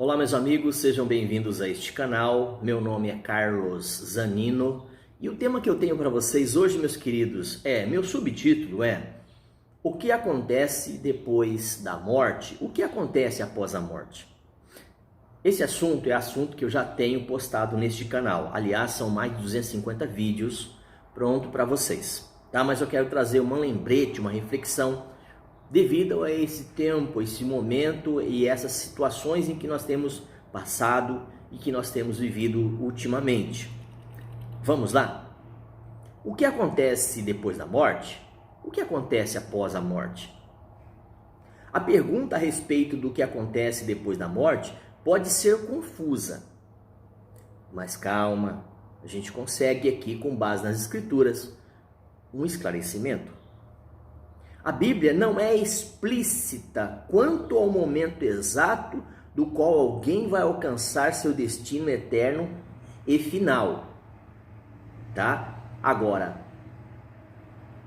Olá meus amigos, sejam bem-vindos a este canal. Meu nome é Carlos Zanino e o tema que eu tenho para vocês hoje, meus queridos, meu subtítulo é: o que acontece depois da morte? O que acontece após a morte? Esse assunto é assunto que eu já tenho postado neste canal. Aliás, são mais de 250 vídeos pronto para vocês, tá? Mas eu quero trazer uma lembrete, uma reflexão devido a esse tempo, esse momento e essas situações em que nós temos passado e que nós temos vivido ultimamente. Vamos lá? O que acontece depois da morte? O que acontece após a morte? A pergunta a respeito do que acontece depois da morte pode ser confusa, mas calma, a gente consegue aqui, com base nas Escrituras, um esclarecimento. A Bíblia não é explícita quanto ao momento exato do qual alguém vai alcançar seu destino eterno e final, tá? Agora,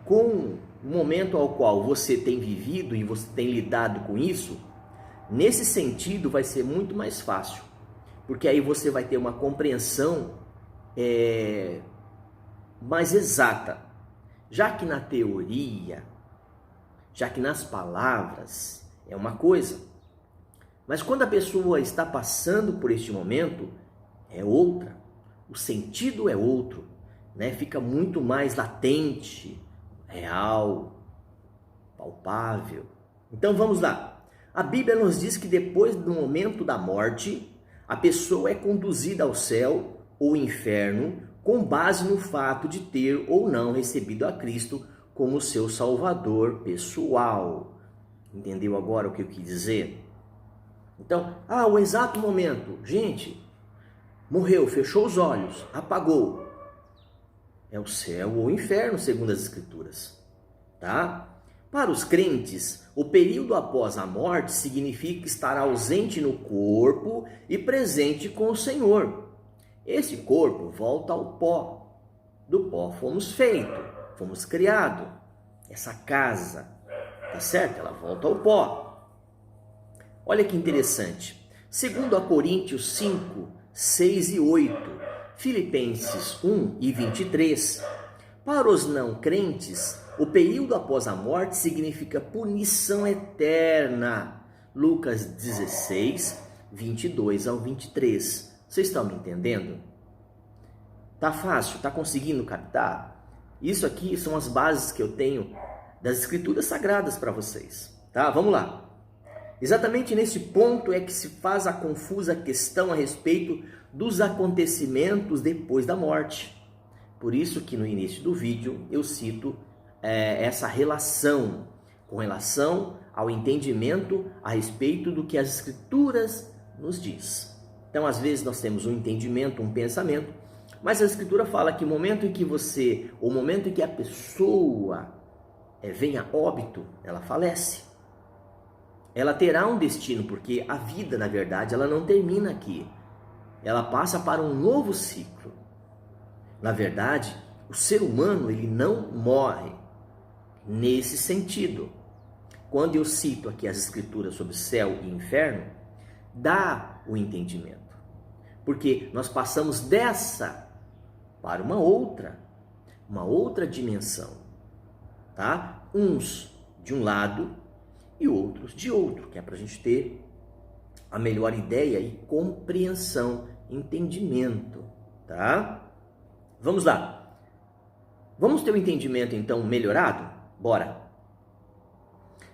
com o momento ao qual você tem vivido e você tem lidado com isso, nesse sentido vai ser muito mais fácil, porque aí você vai ter uma compreensão mais exata, já que na teoria, já que nas palavras é uma coisa, mas quando a pessoa está passando por este momento é outra, o sentido é outro, né? Fica muito mais latente, real, palpável. Então vamos lá. A Bíblia nos diz que depois do momento da morte, a pessoa é conduzida ao céu ou inferno com base no fato de ter ou não recebido a Cristo como seu salvador pessoal. Entendeu agora o que eu quis dizer? Então, o exato momento, gente, morreu, fechou os olhos, apagou. É o céu ou o inferno, segundo as Escrituras, tá? Para os crentes, o período após a morte significa estar ausente no corpo e presente com o Senhor. Esse corpo volta ao pó. Do pó fomos feitos. Fomos criados, essa casa, tá certo? Ela volta ao pó. Olha que interessante. Segundo a Coríntios 5, 6 e 8, Filipenses 1 e 23, para os não crentes, o período após a morte significa punição eterna. Lucas 16, 22 ao 23. Vocês estão me entendendo? Tá fácil? Tá conseguindo captar? Isso aqui são as bases que eu tenho das Escrituras Sagradas para vocês, tá? Vamos lá. Exatamente nesse ponto é que se faz a confusa questão a respeito dos acontecimentos depois da morte. Por isso que no início do vídeo eu cito essa relação com relação ao entendimento a respeito do que as Escrituras nos diz. Então, às vezes nós temos um entendimento, um pensamento, mas a Escritura fala que o momento em que a pessoa vem a óbito, ela falece. Ela terá um destino, porque a vida, na verdade, ela não termina aqui. Ela passa para um novo ciclo. Na verdade, o ser humano, ele não morre nesse sentido. Quando eu cito aqui as Escrituras sobre céu e inferno, dá o entendimento. Porque nós passamos dessa para uma outra dimensão, tá? Uns de um lado e outros de outro, que é para a gente ter a melhor ideia e compreensão, entendimento, tá? Vamos lá. Vamos ter um entendimento então melhorado? Bora!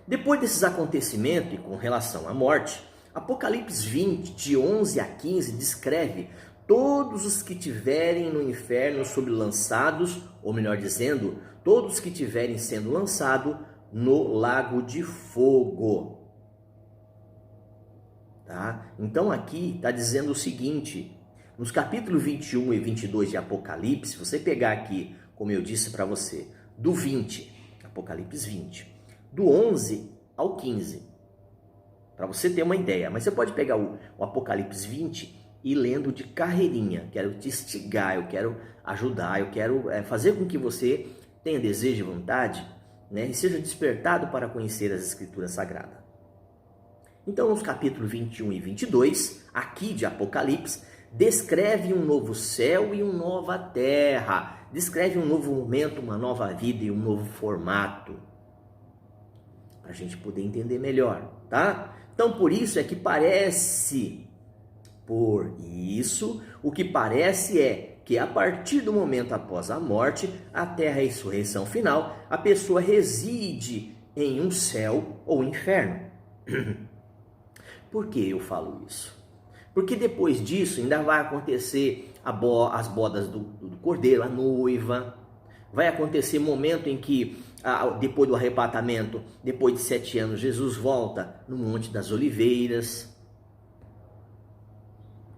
Depois desses acontecimentos e com relação à morte, Apocalipse 20, de 11 a 15, descreve todos os que tiverem no inferno sob lançados, ou melhor dizendo, todos que tiverem sendo lançados no lago de fogo. Tá? Então aqui está dizendo o seguinte, nos capítulos 21 e 22 de Apocalipse, se você pegar aqui, como eu disse para você, do 20, Apocalipse 20, do 11 ao 15, para você ter uma ideia, mas você pode pegar o Apocalipse 20 e lendo de carreirinha. Quero te instigar, eu quero ajudar, eu quero fazer com que você tenha desejo e vontade, né, e seja despertado para conhecer as Escrituras Sagradas. Então, nos capítulos 21 e 22, aqui de Apocalipse, descreve um novo céu e uma nova terra, descreve um novo momento, uma nova vida e um novo formato, para a gente poder entender melhor, tá? Então, por isso é que o que parece é que a partir do momento após a morte, até a ressurreição final, a pessoa reside em um céu ou inferno. Por que eu falo isso? Porque depois disso ainda vai acontecer as bodas do cordeiro, a noiva. Vai acontecer momento em que, depois do arrebatamento, depois de 7 anos, Jesus volta no Monte das Oliveiras.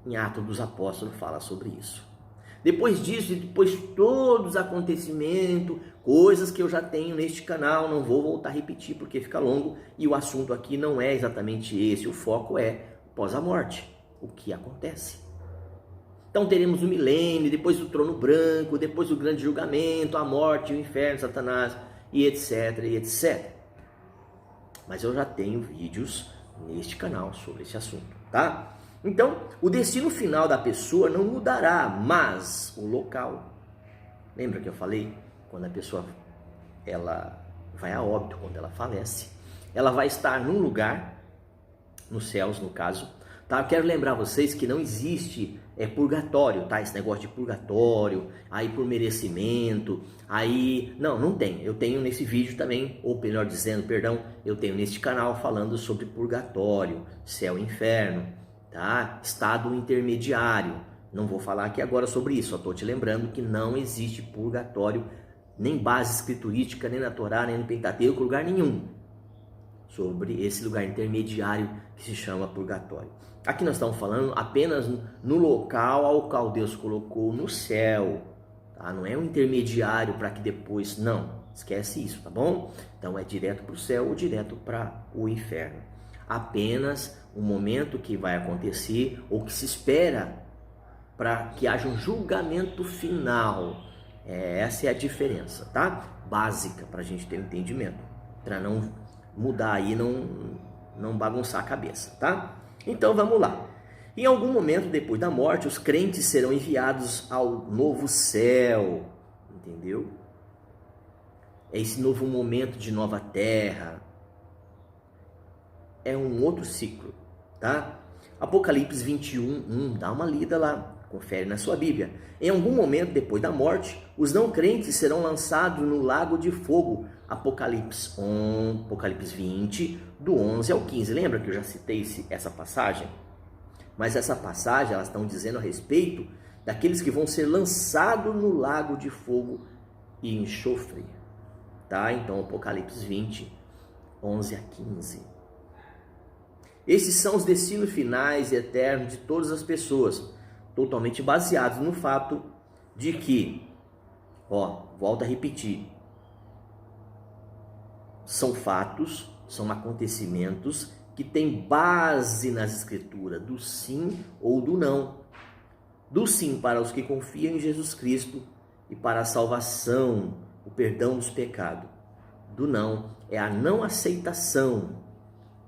Em Atos dos Apóstolos fala sobre isso. Depois disso, depois todos os acontecimentos, coisas que eu já tenho neste canal, não vou voltar a repetir porque fica longo e o assunto aqui não é exatamente esse, o foco é após a morte, o que acontece. Então teremos o milênio, depois o trono branco, depois o grande julgamento, a morte, o inferno, Satanás e etc, e etc. Mas eu já tenho vídeos neste canal sobre esse assunto, tá? Então, o destino final da pessoa não mudará, mas o local. Lembra que eu falei? Quando a pessoa ela vai a óbito, quando ela falece, ela vai estar num lugar, nos céus no caso, tá? Eu quero lembrar vocês que não existe purgatório, tá? Esse negócio de purgatório, aí por merecimento, aí... Não tem. Eu tenho nesse vídeo também, ou melhor dizendo, perdão, eu tenho neste canal falando sobre purgatório, céu e inferno, tá? Estado intermediário. Não vou falar aqui agora sobre isso, só estou te lembrando que não existe purgatório, nem base escriturística, nem na Torá, nem no Pentateuco, lugar nenhum, sobre esse lugar intermediário que se chama purgatório. Aqui nós estamos falando apenas no local ao qual Deus colocou no céu, tá? Não é um intermediário para que depois, não, esquece isso, tá bom? Então é direto para o céu ou direto para o inferno. Apenas um momento que vai acontecer ou que se espera para que haja um julgamento final. Essa é a diferença, tá? Básica para a gente ter um entendimento, para não mudar aí, não bagunçar a cabeça, tá? Então vamos lá. Em algum momento depois da morte, os crentes serão enviados ao novo céu, entendeu? É esse novo momento de nova terra. É um outro ciclo, tá? Apocalipse 21, dá uma lida lá, confere na sua Bíblia. Em algum momento depois da morte, os não crentes serão lançados no lago de fogo. Apocalipse 20, do 11 ao 15. Lembra que eu já citei essa passagem? Mas essa passagem, elas estão dizendo a respeito daqueles que vão ser lançados no lago de fogo e enxofre, tá? Então, Apocalipse 20, 11 a 15. Esses são os destinos finais e eternos de todas as pessoas, totalmente baseados no fato de que, volto a repetir, são fatos, são acontecimentos que têm base nas escrituras, do sim ou do não. Do sim para os que confiam em Jesus Cristo e para a salvação, o perdão dos pecados. Do não é a não aceitação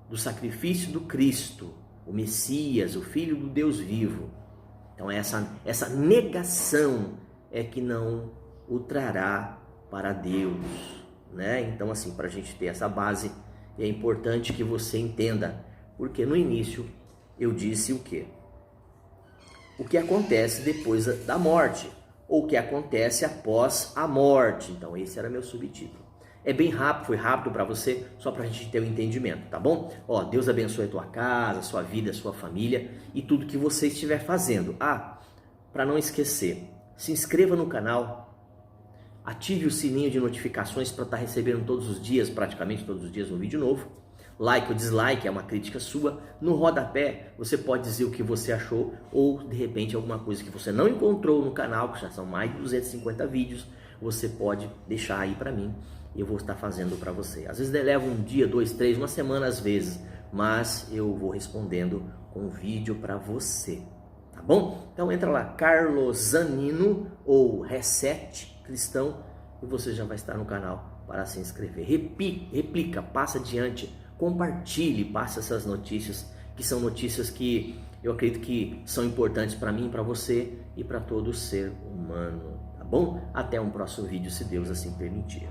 do sacrifício do Cristo, o Messias, o Filho do Deus vivo. Então essa negação é que não o trará para Deus, né? Então assim, para a gente ter essa base, é importante que você entenda, porque no início eu disse o quê? O que acontece depois da morte, ou o que acontece após a morte. Então esse era meu subtítulo. É bem rápido, foi rápido para você, só para a gente ter um entendimento, tá bom? Deus abençoe a tua casa, a sua vida, a sua família e tudo que você estiver fazendo. Para não esquecer, se inscreva no canal, ative o sininho de notificações para estar recebendo todos os dias, praticamente todos os dias, um vídeo novo. Like ou dislike é uma crítica sua. No rodapé você pode dizer o que você achou ou de repente alguma coisa que você não encontrou no canal, que já são mais de 250 vídeos, você pode deixar aí para mim. Eu vou estar fazendo para você. Às vezes leva um dia, 2, 3, uma semana às vezes, mas eu vou respondendo com vídeo para você, tá bom? Então entra lá, Carlos Zanino ou Reset Cristão e você já vai estar no canal para se inscrever. Replica, passa adiante compartilhe, passe essas notícias, que são notícias que eu acredito que são importantes para mim, para você e para todo ser humano, tá bom? Até um próximo vídeo, se Deus assim permitir.